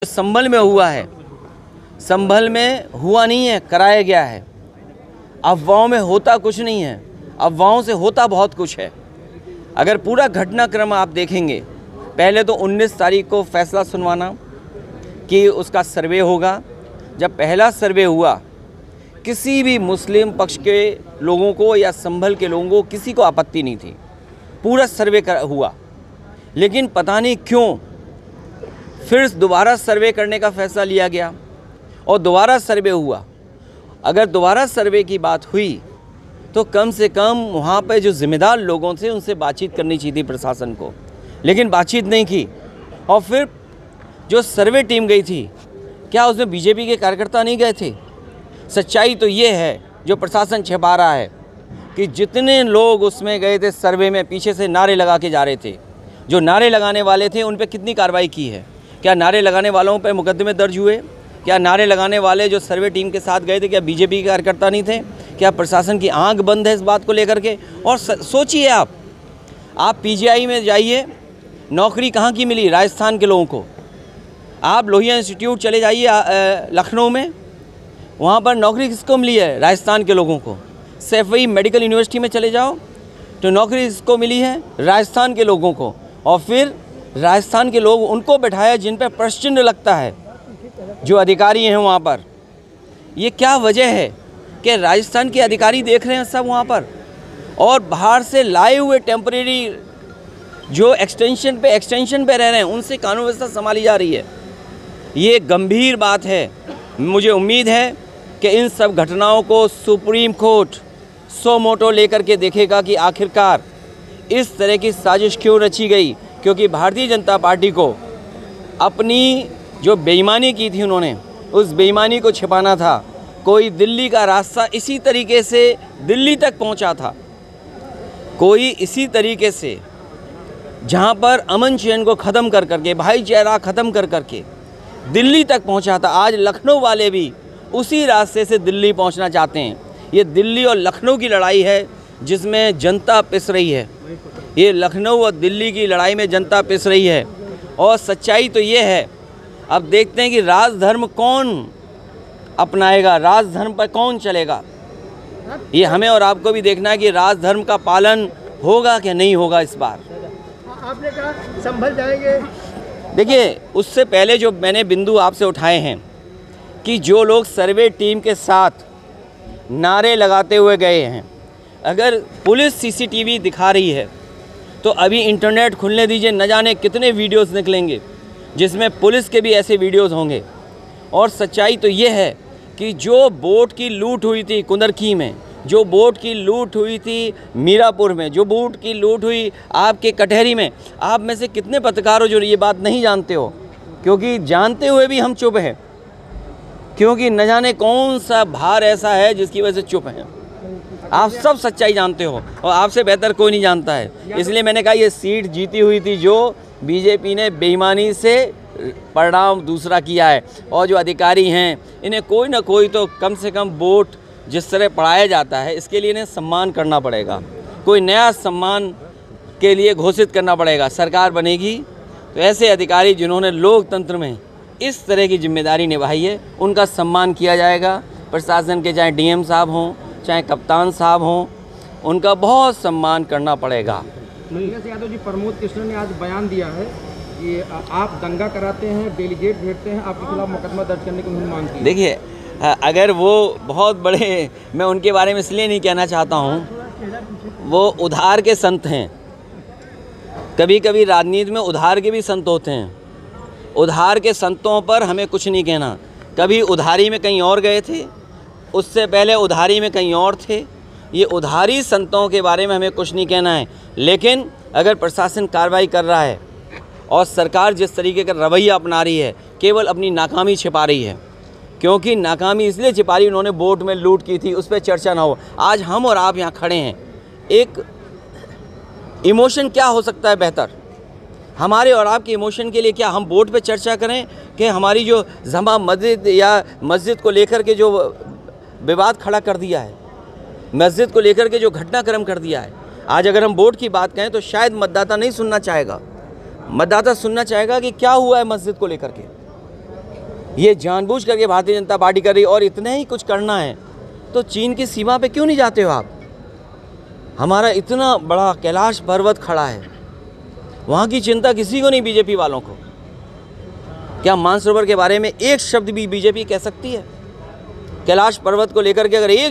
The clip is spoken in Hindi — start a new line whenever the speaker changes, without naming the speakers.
संभल में हुआ है, संभल में हुआ नहीं है, कराया गया है। अफवाहों में होता कुछ नहीं है, अफवाहों से होता बहुत कुछ है। अगर पूरा घटनाक्रम आप देखेंगे, पहले तो 19 तारीख को फैसला सुनवाना कि उसका सर्वे होगा। जब पहला सर्वे हुआ, किसी भी मुस्लिम पक्ष के लोगों को या संभल के लोगों को किसी को आपत्ति नहीं थी, पूरा सर्वे हुआ। लेकिन पता नहीं क्यों फिर दोबारा सर्वे करने का फैसला लिया गया और दोबारा सर्वे हुआ। अगर दोबारा सर्वे की बात हुई तो कम से कम वहाँ पे जो ज़िम्मेदार लोगों थे उनसे बातचीत करनी चाहिए थी प्रशासन को, लेकिन बातचीत नहीं की। और फिर जो सर्वे टीम गई थी, क्या उसमें बीजेपी के कार्यकर्ता नहीं गए थे? सच्चाई तो ये है, जो प्रशासन छिपा रहा है, कि जितने लोग उसमें गए थे सर्वे में, पीछे से नारे लगा के जा रहे थे। जो नारे लगाने वाले थे उन पर कितनी कार्रवाई की है? क्या नारे लगाने वालों पर मुकदमे दर्ज हुए? क्या नारे लगाने वाले जो सर्वे टीम के साथ गए थे, क्या बीजेपी के कार्यकर्ता नहीं थे? क्या प्रशासन की आंख बंद है इस बात को लेकर के? और सोचिए आप पीजीआई में जाइए, नौकरी कहाँ की मिली? राजस्थान के लोगों को। आप लोहिया इंस्टीट्यूट चले जाइए लखनऊ में, वहाँ पर नौकरी किसको मिली है? राजस्थान के लोगों को। सैफई मेडिकल यूनिवर्सिटी में चले जाओ तो नौकरी किसको मिली है? राजस्थान के लोगों को। और फिर राजस्थान के लोग उनको बैठाया जिन पर प्रश्न लगता है, जो अधिकारी हैं वहाँ पर। ये क्या वजह है कि राजस्थान के अधिकारी देख रहे हैं सब वहाँ पर, और बाहर से लाए हुए टेम्परेरी जो एक्सटेंशन पे रह रहे हैं उनसे कानून व्यवस्था संभाली जा रही है। ये गंभीर बात है। मुझे उम्मीद है कि इन सब घटनाओं को सुप्रीम कोर्ट सो मोटो लेकर के देखेगा कि आखिरकार इस तरह की साजिश क्यों रची गई। क्योंकि भारतीय जनता पार्टी को अपनी जो बेईमानी की थी, उन्होंने उस बेईमानी को छिपाना था। कोई दिल्ली का रास्ता इसी तरीके से दिल्ली तक पहुंचा था, कोई इसी तरीके से जहां पर अमन चैन को ख़त्म कर करके, भाईचारा ख़त्म कर करके दिल्ली तक पहुंचा था। आज लखनऊ वाले भी उसी रास्ते से दिल्ली पहुंचना चाहते हैं। ये दिल्ली और लखनऊ की लड़ाई है जिसमें जनता पिस रही है। ये लखनऊ और दिल्ली की लड़ाई में जनता पिस रही है। और सच्चाई तो ये है, अब देखते हैं कि राजधर्म कौन अपनाएगा, राजधर्म पर कौन चलेगा। ये हमें और आपको भी देखना है कि राजधर्म का पालन होगा कि नहीं होगा इस बार।
आपने कहा संभल जाएंगे।
देखिए, उससे पहले जो मैंने बिंदु आपसे उठाए हैं कि जो लोग सर्वे टीम के साथ नारे लगाते हुए गए हैं, अगर पुलिस सीसीटीवी दिखा रही है तो अभी इंटरनेट खुलने दीजिए, न जाने कितने वीडियोस निकलेंगे जिसमें पुलिस के भी ऐसे वीडियोस होंगे। और सच्चाई तो ये है कि जो बोट की लूट हुई थी कुंदरखी में, जो बोट की लूट हुई थी मीरापुर में, जो बोट की लूट हुई आपके कटहरी में, आप में से कितने पत्रकार हो जो ये बात नहीं जानते हो? क्योंकि जानते हुए भी हम चुप हैं, क्योंकि न जाने कौन सा भार ऐसा है जिसकी वजह से चुप हैं। आप सब सच्चाई जानते हो और आपसे बेहतर कोई नहीं जानता है। इसलिए मैंने कहा ये सीट जीती हुई थी जो बीजेपी ने बेईमानी से परिणाम दूसरा किया है। और जो अधिकारी हैं, इन्हें कोई ना कोई तो कम से कम वोट जिस तरह पढ़ाया जाता है, इसके लिए इन्हें सम्मान करना पड़ेगा। कोई नया सम्मान के लिए घोषित करना पड़ेगा। सरकार बनेगी तो ऐसे अधिकारी जिन्होंने लोकतंत्र में इस तरह की जिम्मेदारी निभाई है, उनका सम्मान किया जाएगा। प्रशासन के चाहे डीएम साहब हों, चाहे कप्तान साहब हों, उनका बहुत सम्मान करना पड़ेगा।
अखिलेश यादव जी, प्रमोद कृष्ण ने आज बयान दिया है कि आप दंगा कराते हैं, डेलीगेट भेजते हैं, आपके खिलाफ मुकदमा दर्ज करने की उन्होंने मांग की।
देखिए, अगर वो बहुत बड़े, मैं उनके बारे में इसलिए नहीं कहना चाहता हूँ, वो उधार के संत हैं। कभी कभी राजनीति में उधार के भी संत होते हैं। उधार के संतों पर हमें कुछ नहीं कहना। कभी उधारी में कहीं और गए थे, उससे पहले उधारी में कहीं और थे। ये उधारी संतों के बारे में हमें कुछ नहीं कहना है। लेकिन अगर प्रशासन कार्रवाई कर रहा है और सरकार जिस तरीके का रवैया अपना रही है, केवल अपनी नाकामी छिपा रही है। क्योंकि नाकामी इसलिए छिपा रही, उन्होंने बोट में लूट की थी, उस पर चर्चा ना हो। आज हम और आप यहाँ खड़े हैं, एक इमोशन क्या हो सकता है बेहतर? हमारे और आपके इमोशन के लिए क्या हम बोट पे चर्चा करें कि हमारी जो जमा मस्जिद या मस्जिद को लेकर के जो विवाद खड़ा कर दिया है, मस्जिद को लेकर के जो घटनाक्रम कर दिया है, आज अगर हम बोट की बात कहें तो शायद मतदाता नहीं सुनना चाहेगा। मतदाता सुनना चाहेगा कि क्या हुआ है मस्जिद को लेकर के। ये जानबूझ करके भारतीय जनता पार्टी कर रही है। और इतने ही कुछ करना है तो चीन की सीमा पे क्यों नहीं जाते हो आप? हमारा इतना बड़ा कैलाश पर्वत खड़ा है, वहाँ की चिंता किसी को नहीं, बीजेपी वालों को। क्या मानसरोवर के बारे में एक शब्द भी बीजेपी कह सकती है? कैलाश पर्वत को लेकर के अगर एक